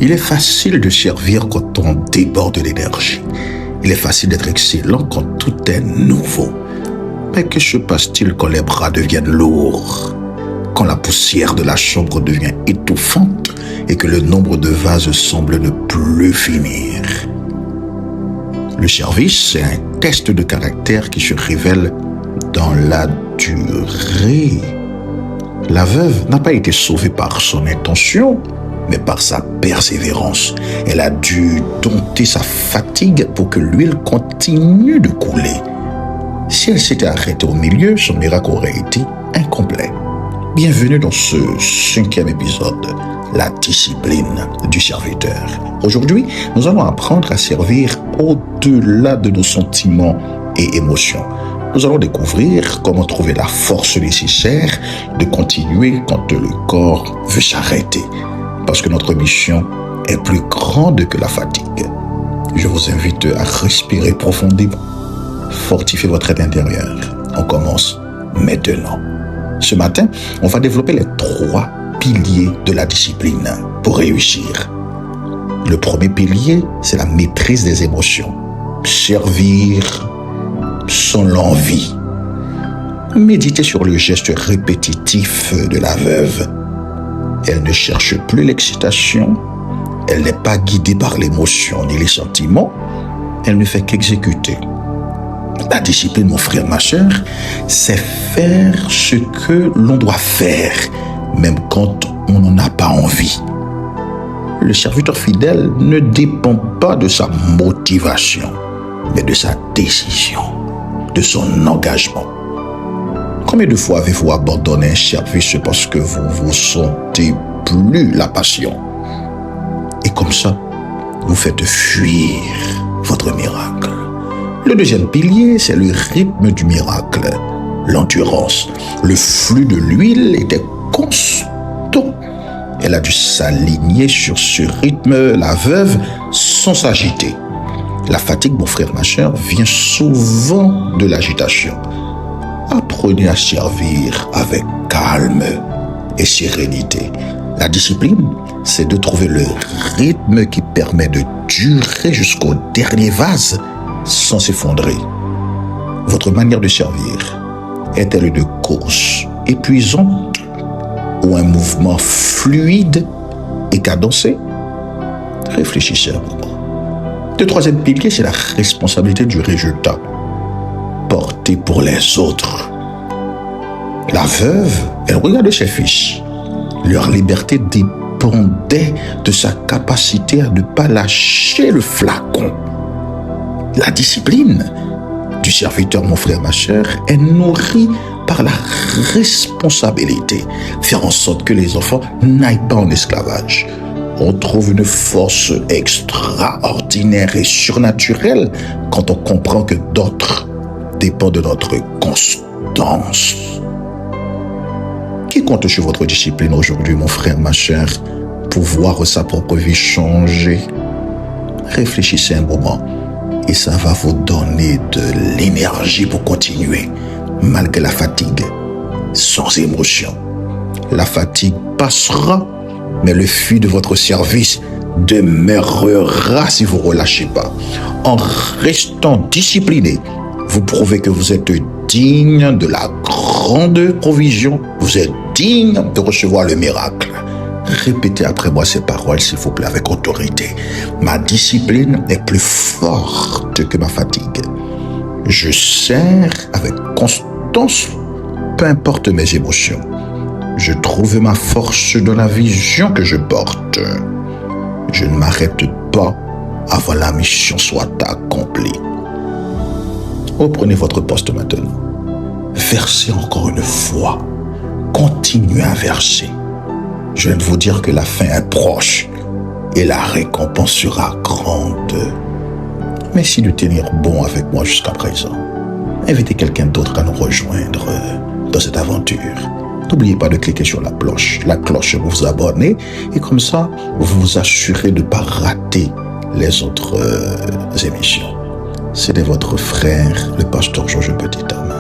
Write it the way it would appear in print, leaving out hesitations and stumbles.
Il est facile de servir quand on déborde d'énergie. Il est facile d'être excellent quand tout est nouveau. Mais que se passe-t-il quand les bras deviennent lourds? Quand la poussière de la chambre devient étouffante et que le nombre de vases semble ne plus finir? Le service, c'est un test de caractère qui se révèle dans la durée. La veuve n'a pas été sauvée par son intention, mais par sa persévérance. Elle a dû dompter sa fatigue pour que l'huile continue de couler. Si elle s'était arrêtée au milieu, son miracle aurait été incomplet. Bienvenue dans ce 5e épisode, la discipline du serviteur. Aujourd'hui, nous allons apprendre à servir au-delà de nos sentiments et émotions. Nous allons découvrir comment trouver la force nécessaire de continuer quand le corps veut s'arrêter. Parce que notre mission est plus grande que la fatigue. Je vous invite à respirer profondément. Fortifiez votre être intérieur. On commence maintenant. Ce matin, on va développer les 3 piliers de la discipline pour réussir. Le premier pilier, c'est la maîtrise des émotions. Servir sans l'envie. Méditez sur le geste répétitif de la veuve. Elle ne cherche plus l'excitation. Elle n'est pas guidée par l'émotion ni les sentiments. Elle ne fait qu'exécuter. La discipline, mon frère, ma sœur, c'est faire ce que l'on doit faire, même quand on n'en a pas envie. Le serviteur fidèle ne dépend pas de sa motivation, mais de sa décision, de son engagement. Combien de fois avez-vous abandonné un service parce que vous vous sentez plus la passion? Et comme ça, vous faites fuir votre miracle. Le deuxième pilier, c'est le rythme du miracle, l'endurance. Le flux de l'huile était constant. Elle a dû s'aligner sur ce rythme, la veuve, sans s'agiter. La fatigue, mon frère, ma sœur, vient souvent de l'agitation. Apprenez à servir avec calme et sérénité. La discipline, c'est de trouver le rythme qui permet de durer jusqu'au dernier vase sans s'effondrer. Votre manière de servir est-elle une course épuisante ou un mouvement fluide et cadencé? Réfléchissez un moment. Le troisième pilier, c'est la responsabilité du résultat. Porté pour les autres. La veuve, elle regardait ses fils. Leur liberté dépendait de sa capacité à ne pas lâcher le flacon. La discipline du serviteur, mon frère, ma sœur, est nourrie par la responsabilité. Faire en sorte que les enfants n'aillent pas en esclavage. On trouve une force extraordinaire et surnaturelle quand on comprend que d'autres dépendent de notre constance. Qui compte sur votre discipline aujourd'hui, mon frère, ma sœur, pour voir sa propre vie changer? Réfléchissez un moment et ça va vous donner de l'énergie pour continuer, malgré la fatigue, sans émotion. La fatigue passera, mais le fût de votre service demeurera si vous ne relâchez pas. En restant discipliné, vous prouvez que vous êtes digne de la grande provision. Vous êtes digne de recevoir le miracle. Répétez après moi ces paroles, s'il vous plaît, avec autorité. Ma discipline est plus forte que ma fatigue. Je sers avec constance, peu importe mes émotions. Je trouve ma force dans la vision que je porte. Je ne m'arrête pas avant la mission soit accomplie. Reprenez votre poste maintenant. Versez encore une fois. Continuez à verser. Je viens de vous dire que la fin est proche et la récompense sera grande. Merci de tenir bon avec moi jusqu'à présent. Invitez quelqu'un d'autre à nous rejoindre dans cette aventure. N'oubliez pas de cliquer sur la cloche pour vous abonner et comme ça, vous vous assurez de ne pas rater les autres émissions. C'était votre frère, le pasteur Georges Petit-Ama.